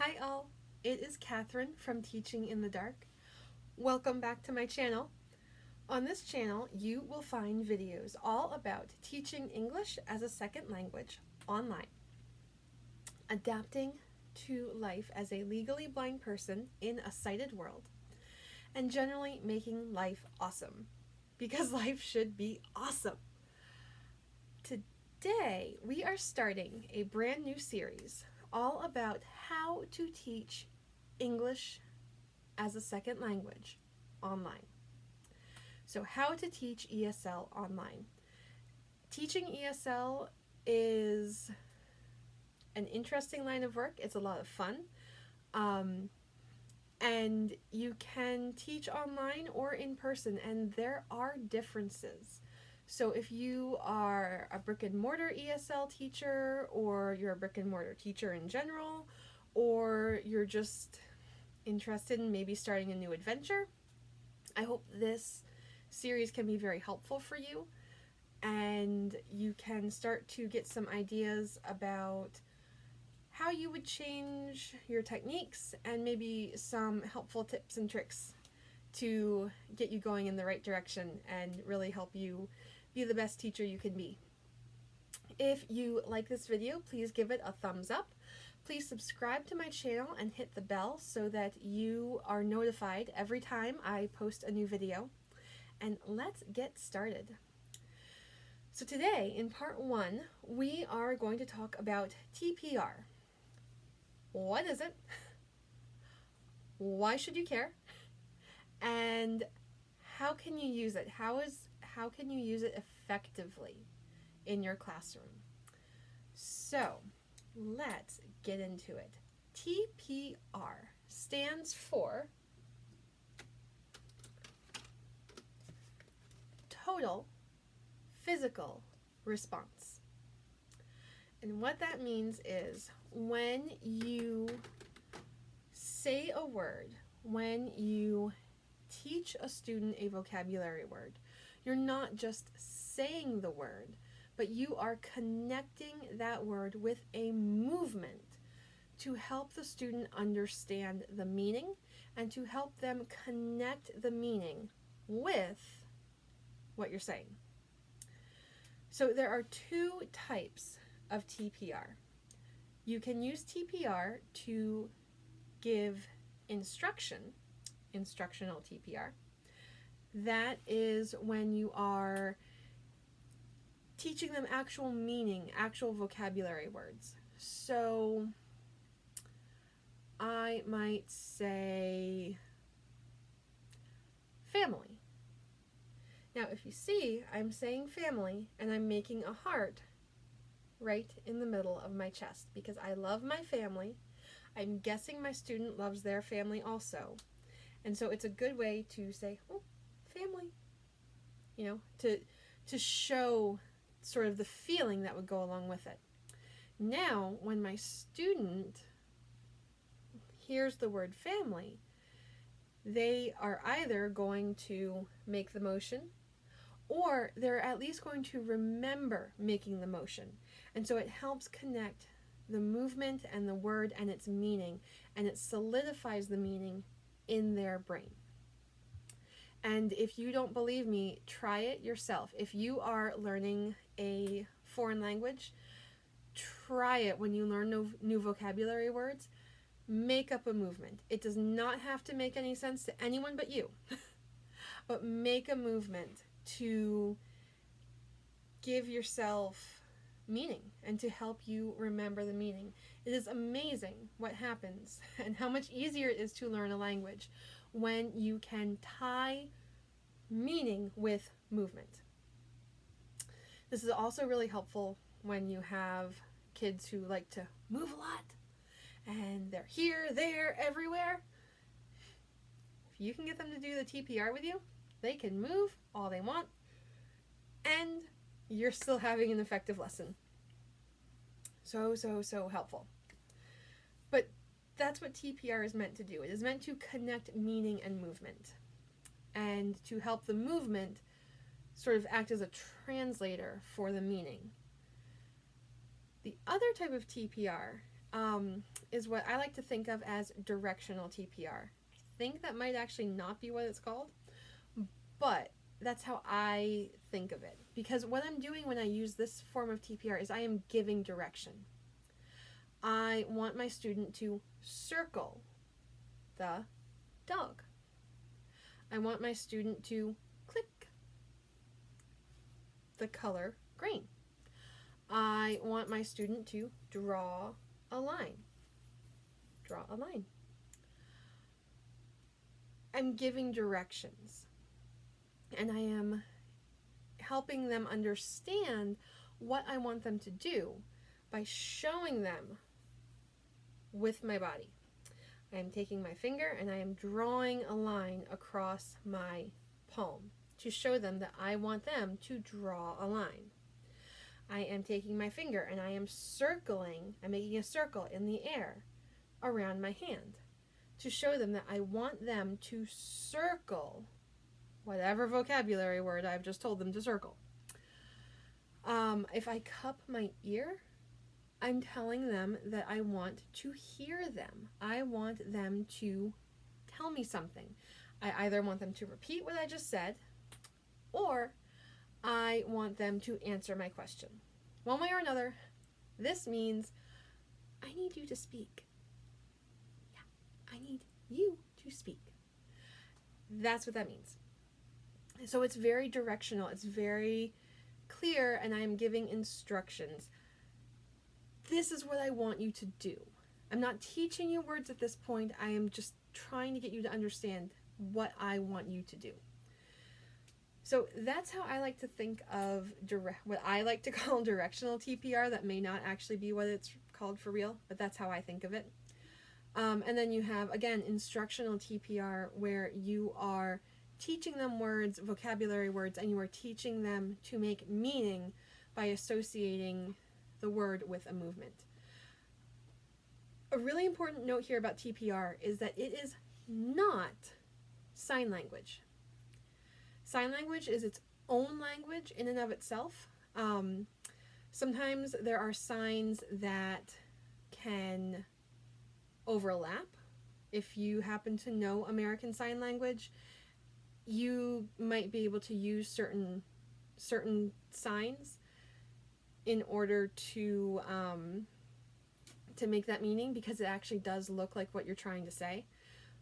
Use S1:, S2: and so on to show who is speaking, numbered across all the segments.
S1: Hi all, it is Catherine from Teaching in the Dark. Welcome back to my channel. On this channel, you will find videos all about teaching English as a second language online, adapting to life as a legally blind person in a sighted world, and generally making life awesome, because life should be awesome. Today, we are starting a brand new series all about how to teach English as a second language online. So how to teach ESL online. Teaching ESL is an interesting line of work. It's a lot of fun. And you can teach online or in person, and there are differences. So if you are a brick and mortar ESL teacher, or you're a brick and mortar teacher in general, or you're just interested in maybe starting a new adventure, I hope this series can be very helpful for you, and you can start to get some ideas about how you would change your techniques and maybe some helpful tips and tricks to get you going in the right direction and really help you be the best teacher you can be. If you like this video, please give it a thumbs up. Please subscribe to my channel and hit the bell so that you are notified every time I post a new video. And let's get started. So today, in part 1, we are going to talk about TPR. What is it? Why should you care? And how can you use it? How can you use it effectively in your classroom? So let's get into it. TPR stands for Total Physical Response. And what that means is when you say a word, when you teach a student a vocabulary word, you're not just saying the word, but you are connecting that word with a movement to help the student understand the meaning and to help them connect the meaning with what you're saying. So there are 2 types of TPR. You can use TPR to give instruction, instructional TPR. That is when you are teaching them actual meaning, actual vocabulary words. So I might say family. Now if you see, I'm saying family and I'm making a heart right in the middle of my chest because I love my family. I'm guessing my student loves their family also. And so it's a good way to say, oh, family, to show sort of the feeling that would go along with it. Now, when my student hears the word family, they are either going to make the motion or they're at least going to remember making the motion. And so it helps connect the movement and the word and its meaning, and it solidifies the meaning in their brain. And if you don't believe me, try it yourself. If you are learning a foreign language, try it when you learn new vocabulary words. Make up a movement. It does not have to make any sense to anyone but you. But make a movement to give yourself meaning and to help you remember the meaning. It is amazing what happens and how much easier it is to learn a language when you can tie meaning with movement. This is also really helpful when you have kids who like to move a lot and they're here, there, everywhere. If you can get them to do the TPR with you, they can move all they want and you're still having an effective lesson. So helpful. But that's what TPR is meant to do. It is meant to connect meaning and movement and to help the movement sort of act as a translator for the meaning. The other type of TPR is what I like to think of as directional TPR. I think that might actually not be what it's called, but that's how I think of it. Because what I'm doing when I use this form of TPR is I am giving direction. I want my student to circle the dog. I want my student to click the color green. I want my student to draw a line. Draw a line. I'm giving directions. And I am helping them understand what I want them to do by showing them with my body. I am taking my finger and I am drawing a line across my palm to show them that I want them to draw a line. I am taking my finger and I am circling, I'm making a circle in the air around my hand to show them that I want them to circle whatever vocabulary word I've just told them to circle. If I cup my ear, I'm telling them that I want to hear them. I want them to tell me something. I either want them to repeat what I just said, or I want them to answer my question. One way or another, this means I need you to speak. Yeah, I need you to speak. That's what that means. So it's very directional, it's very clear, and I'm giving instructions. This is what I want you to do. I'm not teaching you words at this point. I am just trying to get you to understand what I want you to do. So that's how I like to think of what I like to call directional TPR. That may not actually be what it's called for real, but that's how I think of it. And then you have, again, instructional TPR, where you are teaching them words, vocabulary words, and you are teaching them to make meaning by associating the word with a movement. A really important note here about TPR is that it is not sign language. Sign language is its own language in and of itself. Sometimes there are signs that can overlap. If you happen to know American Sign Language, you might be able to use certain signs in order to make that meaning, because it actually does look like what you're trying to say.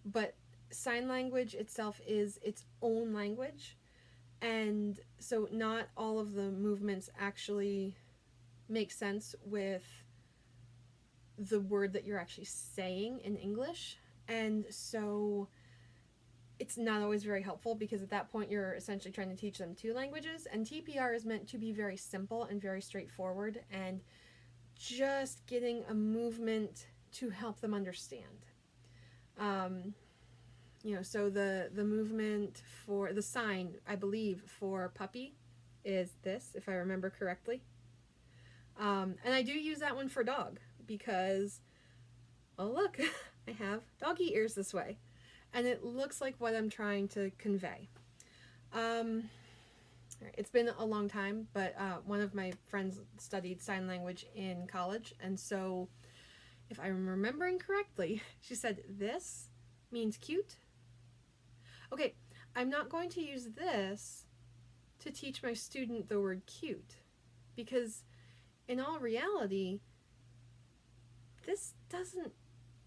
S1: But sign language itself is its own language, and so not all of the movements actually make sense with the word that you're actually saying in English, and so it's not always very helpful, because at that point you're essentially trying to teach them two languages, and TPR is meant to be very simple and very straightforward and just getting a movement to help them understand. So the movement for the sign, I believe, for puppy is this, if I remember correctly. And I do use that one for dog because, oh look, I have doggy ears this way. And it looks like what I'm trying to convey. It's been a long time, but one of my friends studied sign language in college, and so if I'm remembering correctly, she said this means cute. Okay, I'm not going to use this to teach my student the word cute, because in all reality, this doesn't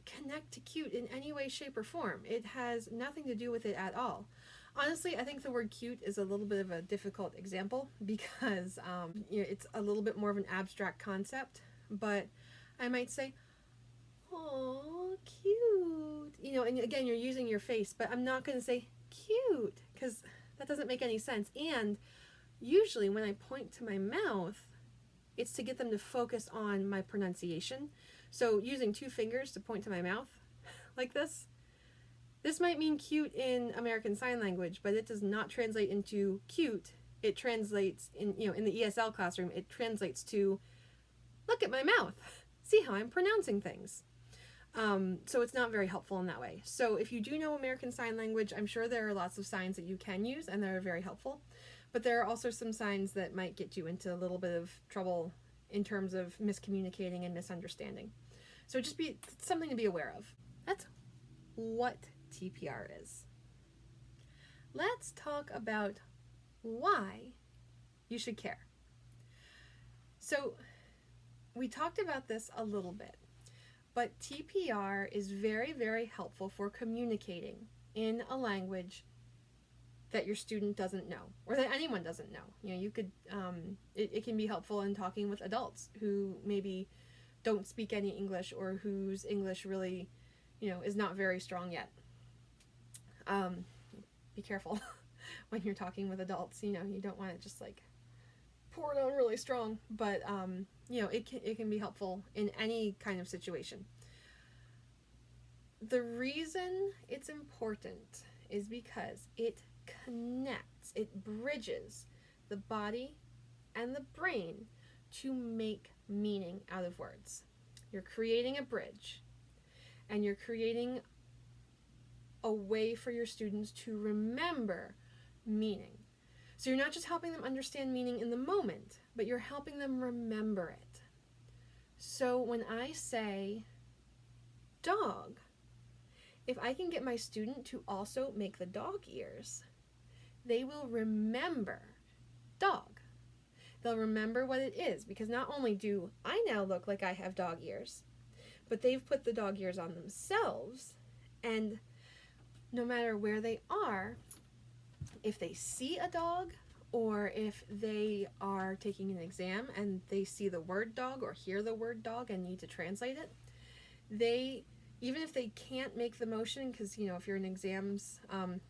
S1: connect to cute in any way, shape, or form. It has nothing to do with it at all. Honestly, I think the word cute is a little bit of a difficult example because it's a little bit more of an abstract concept, but I might say, oh, cute. And again, you're using your face, but I'm not going to say cute because that doesn't make any sense. And usually when I point to my mouth, it's to get them to focus on my pronunciation. So using two fingers to point to my mouth like this might mean cute in American Sign Language, but it does not translate into cute. It translates in the ESL classroom, it translates to look at my mouth, see how I'm pronouncing things. So it's not very helpful in that way. So if you do know American Sign Language, I'm sure there are lots of signs that you can use and they're very helpful, but there are also some signs that might get you into a little bit of trouble in terms of miscommunicating and misunderstanding. So just be something to be aware of. That's what TPR is. Let's talk about why you should care. So we talked about this a little bit, but TPR is very, very helpful for communicating in a language that your student doesn't know, or that anyone doesn't know. You know, you could, it can be helpful in talking with adults who maybe don't speak any English, or whose English really, you know, is not very strong yet. Be careful when you're talking with adults. You know, you don't want to just like pour it on really strong, but you know, it can be helpful in any kind of situation. The reason it's important is because it connects, it bridges the body and the brain to make meaning out of words. You're creating a bridge, and you're creating a way for your students to remember meaning. So you're not just helping them understand meaning in the moment, but you're helping them remember it. So when I say dog, if I can get my student to also make the dog ears, they will remember dog. They'll remember what it is, because not only do I now look like I have dog ears, but they've put the dog ears on themselves, and no matter where they are, if they see a dog, or if they are taking an exam and they see the word dog or hear the word dog and need to translate it, they, even if they can't make the motion, because, you know, if you're in exams,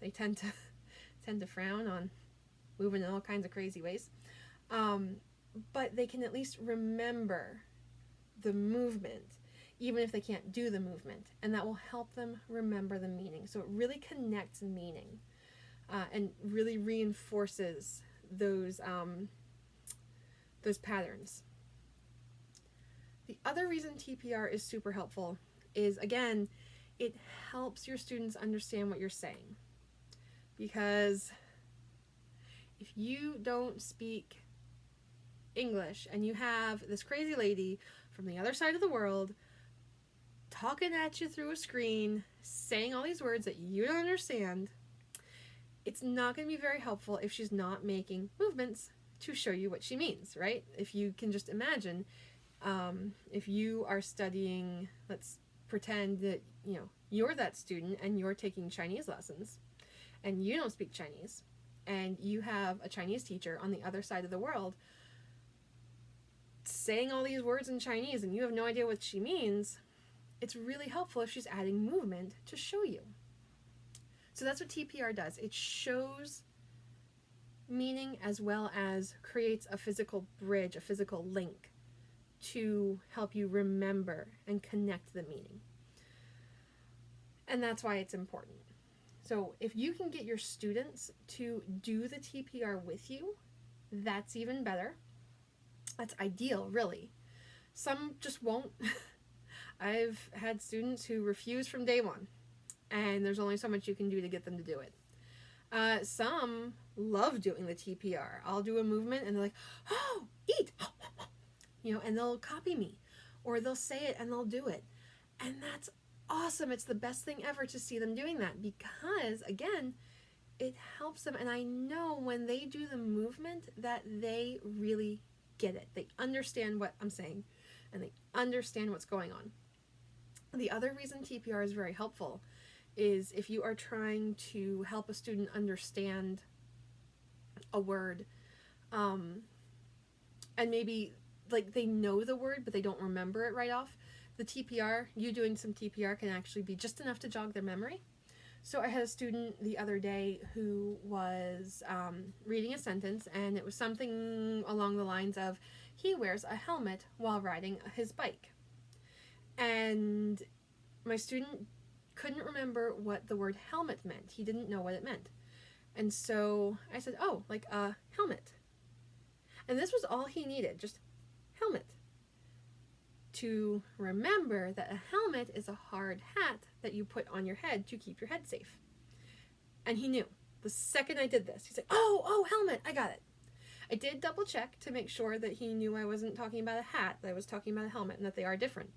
S1: they tend to frown on moving in all kinds of crazy ways, but they can at least remember the movement, even if they can't do the movement, and that will help them remember the meaning. So it really connects meaning, and really reinforces those patterns. The other reason TPR is super helpful is, again, it helps your students understand what you're saying. Because if you don't speak English and you have this crazy lady from the other side of the world talking at you through a screen, saying all these words that you don't understand, it's not going to be very helpful if she's not making movements to show you what she means, right? If you can just imagine, if you are studying, let's pretend that, you know, you're that student and you're taking Chinese lessons, and you don't speak Chinese, and you have a Chinese teacher on the other side of the world saying all these words in Chinese, and you have no idea what she means, it's really helpful if she's adding movement to show you. So that's what TPR does. It shows meaning as well as creates a physical bridge, a physical link to help you remember and connect the meaning. And that's why it's important. So if you can get your students to do the TPR with you, that's even better. That's ideal, really. Some just won't. I've had students who refuse from day one, and there's only so much you can do to get them to do it. Some love doing the TPR. I'll do a movement and they're like, oh, eat, you know, and they'll copy me, or they'll say it and they'll do it. And that's awesome. It's the best thing ever to see them doing that, because, again, it helps them. And I know when they do the movement that they really get it. They understand what I'm saying, and they understand what's going on. The other reason TPR is very helpful is if you are trying to help a student understand a word, and maybe like they know the word but they don't remember it right off, the TPR, you doing some TPR can actually be just enough to jog their memory. So I had a student the other day who was reading a sentence, and it was something along the lines of, he wears a helmet while riding his bike. And my student couldn't remember what the word helmet meant. He didn't know what it meant. And so I said, oh, like a helmet. And this was all he needed, just helmet. To remember that a helmet is a hard hat that you put on your head to keep your head safe. And he knew. The second I did this, he's like, oh, helmet, I got it. I did double check to make sure that he knew I wasn't talking about a hat, that I was talking about a helmet, and that they are different.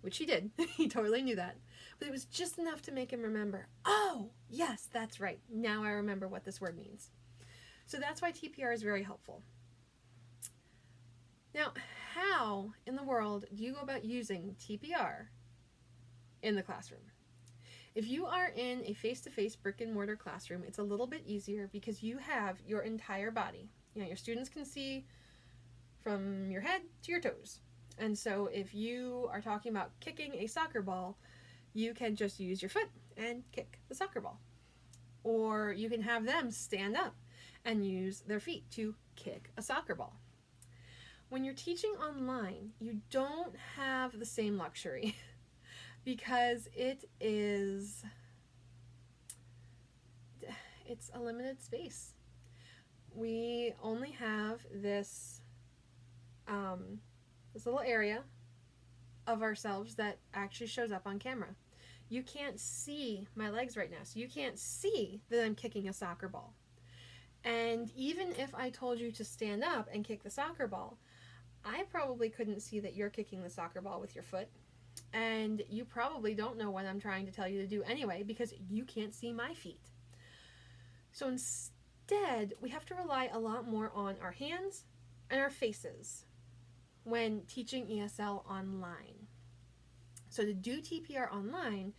S1: which he did. He totally knew that. But it was just enough to make him remember, oh, yes, that's right. Now I remember what this word means. So that's why TPR is very helpful. Now, how in the world do you go about using TPR in the classroom? If you are in a face-to-face brick-and-mortar classroom, it's a little bit easier because you have your entire body. Your students can see from your head to your toes. And so if you are talking about kicking a soccer ball, you can just use your foot and kick the soccer ball. Or you can have them stand up and use their feet to kick a soccer ball. When you're teaching online, you don't have the same luxury because it's a limited space. We only have this little area of ourselves that actually shows up on camera. You can't see my legs right now, so you can't see that I'm kicking a soccer ball. And even if I told you to stand up and kick the soccer ball, I probably couldn't see that you're kicking the soccer ball with your foot. And you probably don't know what I'm trying to tell you to do anyway because you can't see my feet. So instead, we have to rely a lot more on our hands and our faces when teaching ESL online. So to do TPR online,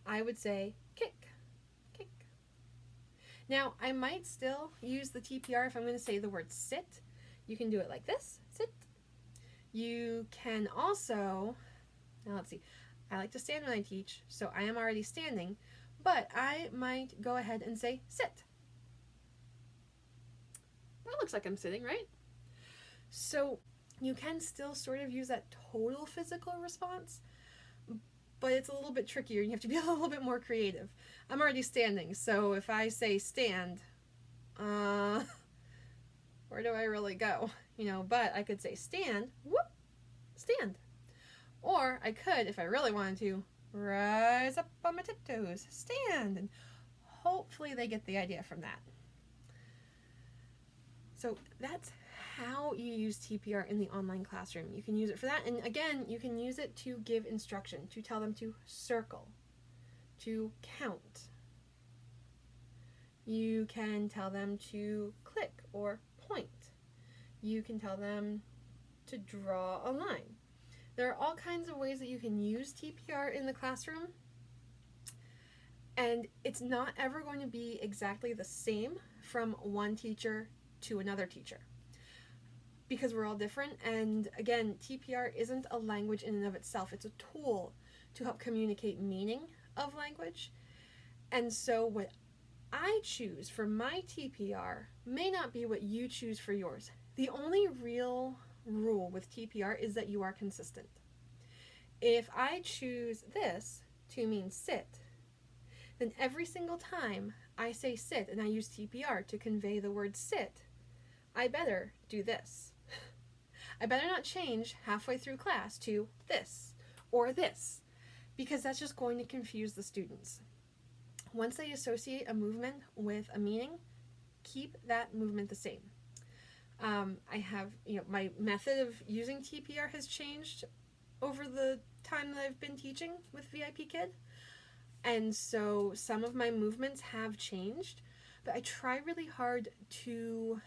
S1: I would say kick, kick. Now, I might still use the TPR if I'm going to say the word sit. You can do it like this, sit. You can also, now let's see, I like to stand when I teach, so I am already standing, but I might go ahead and say sit. That looks like I'm sitting, right? So you can still sort of use that total physical response, but it's a little bit trickier. You have to be a little bit more creative. I'm already standing, so if I say stand, where do I really go? But I could say stand, whoop, stand. Or I could, if I really wanted to, rise up on my tiptoes, stand, and hopefully they get the idea from that. So that's how you use TPR in the online classroom. You can use it for that, and again, you can use it to give instruction, to tell them to circle, to count. You can tell them to click or point. You can tell them to draw a line. There are all kinds of ways that you can use TPR in the classroom, and it's not ever going to be exactly the same from one teacher to another teacher because we're all different. And again, TPR isn't a language in and of itself. It's a tool to help communicate meaning of language. And so what I choose for my TPR may not be what you choose for yours. The only real rule with TPR is that you are consistent. If I choose this to mean sit, then every single time I say sit and I use TPR to convey the word sit, I better do this. I better not change halfway through class to this or this, because that's just going to confuse the students. Once they associate a movement with a meaning, keep that movement the same. I have, my method of using TPR has changed over the time that I've been teaching with VIP Kid. And so some of my movements have changed, but I try really hard to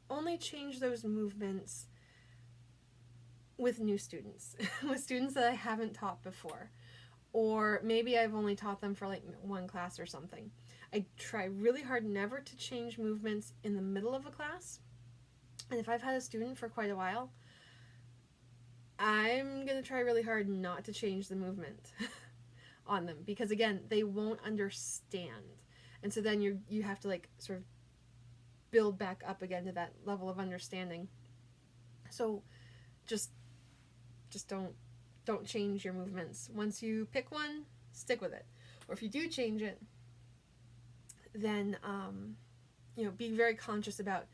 S1: only change those movements with new students, with students that I haven't taught before. Or maybe I've only taught them for like one class or something. I try really hard never to change movements in the middle of a class. And if I've had a student for quite a while, I'm going to try really hard not to change the movement on them, because again, they won't understand. And so then you have to like sort of build back up again to that level of understanding. So just don't change your movements. Once you pick one, stick with it. Or if you do change it, then be very conscious about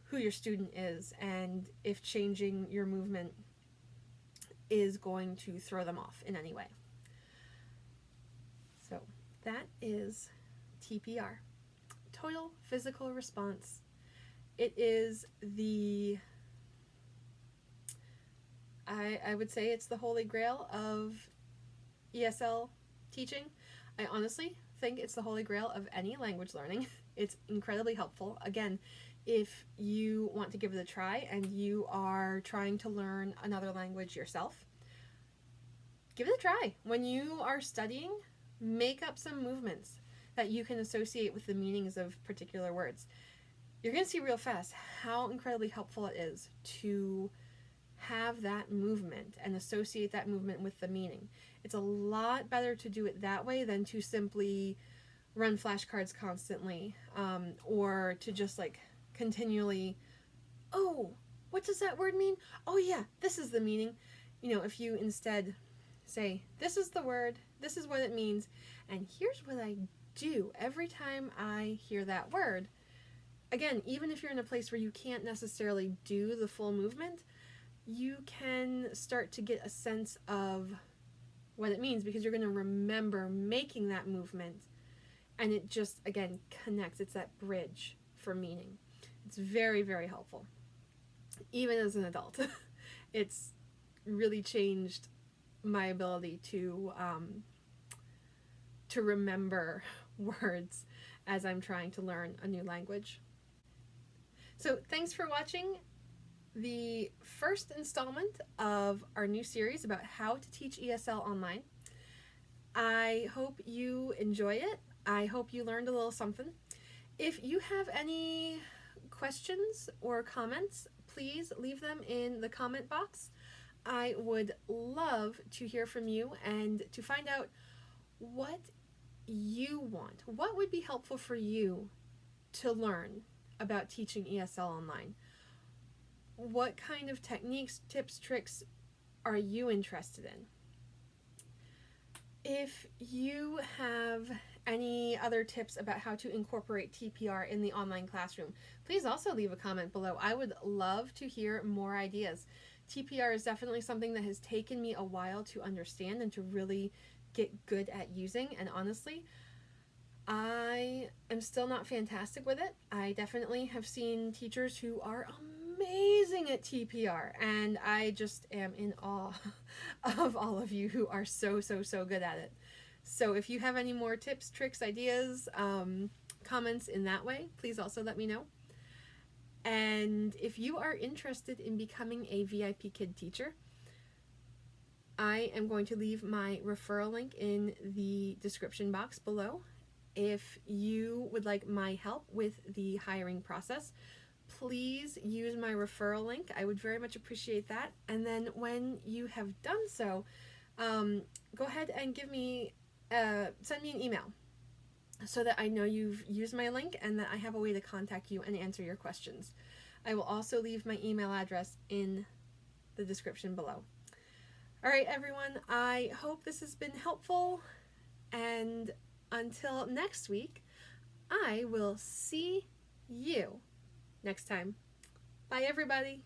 S1: who your student is and if changing your movement is going to throw them off in any way. So that is TPR, total physical response. It is the I would say it's the holy grail of ESL teaching. I honestly think it's the holy grail of any language learning. It's incredibly helpful. Again, if you want to give it a try and you are trying to learn another language yourself, give it a try. When you are studying, make up some movements that you can associate with the meanings of particular words. You're going to see real fast how incredibly helpful it is to have that movement and associate that movement with the meaning. It's a lot better to do it that way than to simply run flashcards constantly, or to just like continually, oh, what does that word mean? Oh yeah, this is the meaning. You know, if you instead say, this is the word, this is what it means, and here's what I do every time I hear that word. Again, even if you're in a place where you can't necessarily do the full movement, you can start to get a sense of what it means because you're going to remember making that movement, and it just, again, connects. It's that bridge for meaning. It's very, very helpful. Even as an adult, it's really changed my ability to remember words as I'm trying to learn a new language. So thanks for watching the first installment of our new series about how to teach ESL online. I hope you enjoy it. I hope you learned a little something. If you have any questions or comments, please leave them in the comment box. I would love to hear from you and to find out what you want. What would be helpful for you to learn about teaching ESL online? What kind of techniques, tips, tricks are you interested in? If you have any other tips about how to incorporate TPR in the online classroom, please also leave a comment below. I would love to hear more ideas. TPR is definitely something that has taken me a while to understand and to really get good at using, and honestly, I am still not fantastic with it. I definitely have seen teachers who are amazing at TPR, and I just am in awe of all of you who are so good at it. So if you have any more tips, tricks, ideas, comments in that way, please also let me know. And if you are interested in becoming a VIP Kid teacher, I am going to leave my referral link in the description box below. If you would like my help with the hiring process, please use my referral link. I would very much appreciate that. And then when you have done so, go ahead and send me an email so that I know you've used my link and that I have a way to contact you and answer your questions. I will also leave my email address in the description below. All right, everyone, I hope this has been helpful, and until next week, I will see you next time. Bye, everybody.